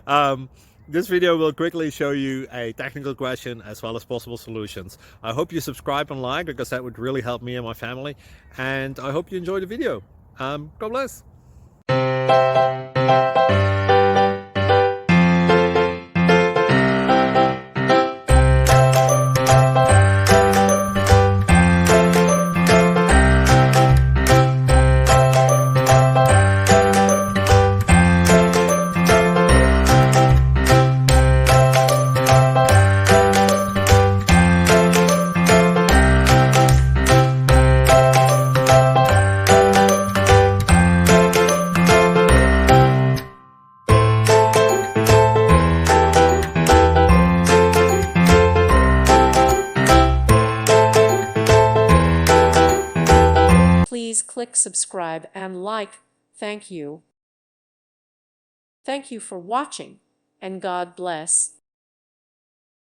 um, this video will quickly show you a technical question as well as possible solutions. I hope you subscribe and like, because that would really help me and my family. And I hope you enjoy the video. God bless. Please click subscribe and like. Thank you. Thank you for watching, and God bless.